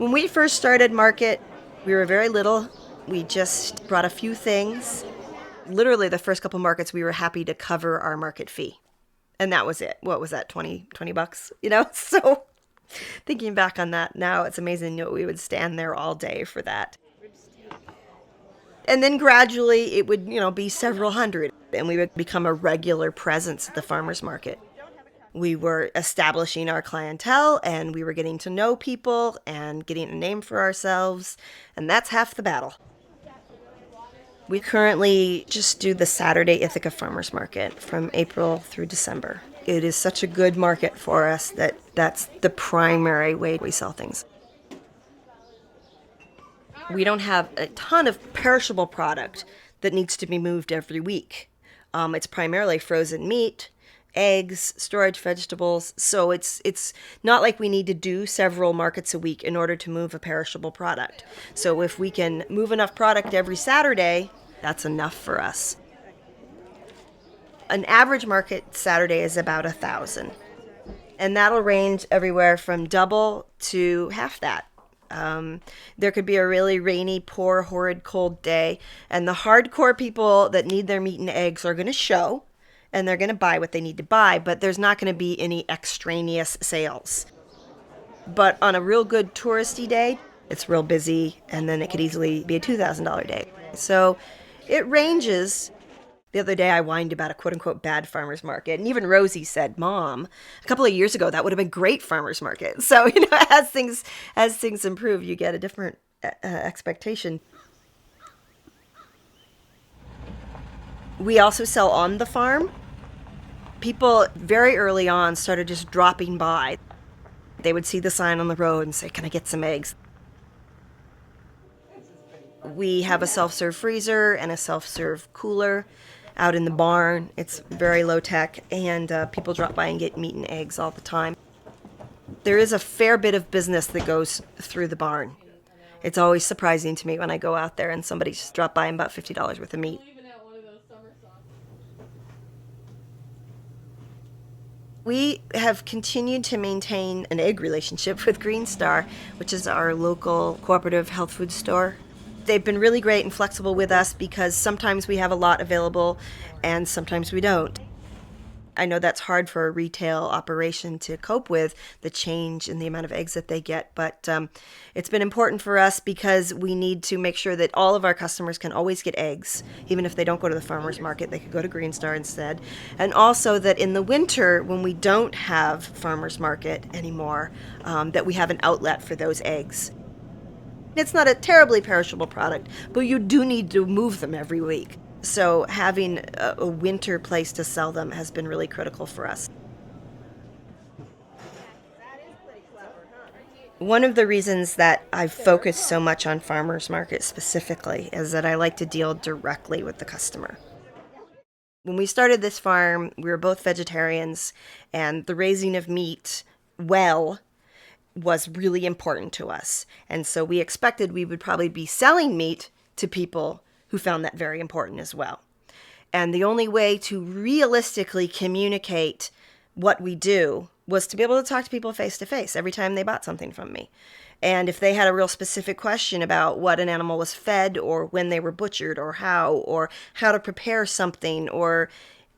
When we first started market, we were very little. We just brought a few things. Literally, the first couple markets, we were happy to cover our market fee. And that was it. What was that, 20 bucks? So thinking back on that now, it's amazing that we would stand there all day for that. And then gradually it would, be several hundred, and we would become a regular presence at the farmers market. We were establishing our clientele, and we were getting to know people and getting a name for ourselves, and that's half the battle. We currently just do the Saturday Ithaca Farmers Market from April through December. It is such a good market for us that that's the primary way we sell things. We don't have a ton of perishable product that needs to be moved every week. It's primarily frozen meat, eggs, storage vegetables. So it's not like we need to do several markets a week in order to move a perishable product. So if we can move enough product every Saturday, that's enough for us. An average market Saturday is about 1,000. And that'll range everywhere from double to half that. There could be a really rainy, poor, horrid, cold day, and the hardcore people that need their meat and eggs are going to show, and they're going to buy what they need to buy, but there's not going to be any extraneous sales. But on a real good touristy day, it's real busy, and then it could easily be a $2,000 day. So it ranges. The other day I whined about a quote-unquote bad farmer's market, and even Rosie said, "Mom, a couple of years ago that would have been great farmer's market." So, as things improve, you get a different expectation. We also sell on the farm. People very early on started just dropping by. They would see the sign on the road and say, "Can I get some eggs?" We have a self-serve freezer and a self-serve cooler out in the barn. It's very low tech, and people drop by and get meat and eggs all the time. There is a fair bit of business that goes through the barn. It's always surprising to me when I go out there and somebody just dropped by and bought $50 worth of meat. We have continued to maintain an egg relationship with Green Star, which is our local cooperative health food store. They've been really great and flexible with us because sometimes we have a lot available and sometimes we don't. I know that's hard for a retail operation to cope with, the change in the amount of eggs that they get, but it's been important for us because we need to make sure that all of our customers can always get eggs. Even if they don't go to the farmer's market, they could go to Green Star instead. And also that in the winter, when we don't have farmer's market anymore, that we have an outlet for those eggs. It's not a terribly perishable product, but you do need to move them every week. So having a winter place to sell them has been really critical for us. One of the reasons that I've focused so much on farmers market specifically is that I like to deal directly with the customer. When we started this farm, we were both vegetarians, and the raising of meat was really important to us. And so we expected we would probably be selling meat to people who found that very important as well. And the only way to realistically communicate what we do was to be able to talk to people face to face every time they bought something from me. And if they had a real specific question about what an animal was fed or when they were butchered or how to prepare something or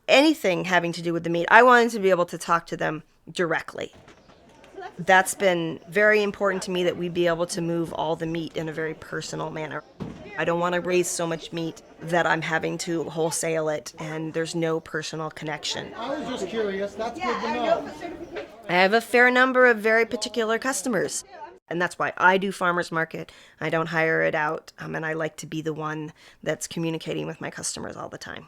anything having to do with the meat, I wanted to be able to talk to them directly. That's been very important to me, that we be able to move all the meat in a very personal manner. I don't want to raise so much meat that I'm having to wholesale it and there's no personal connection. I was just curious. That's good to know. I have a fair number of very particular customers, and that's why I do farmers market. I don't hire it out, and I like to be the one that's communicating with my customers all the time.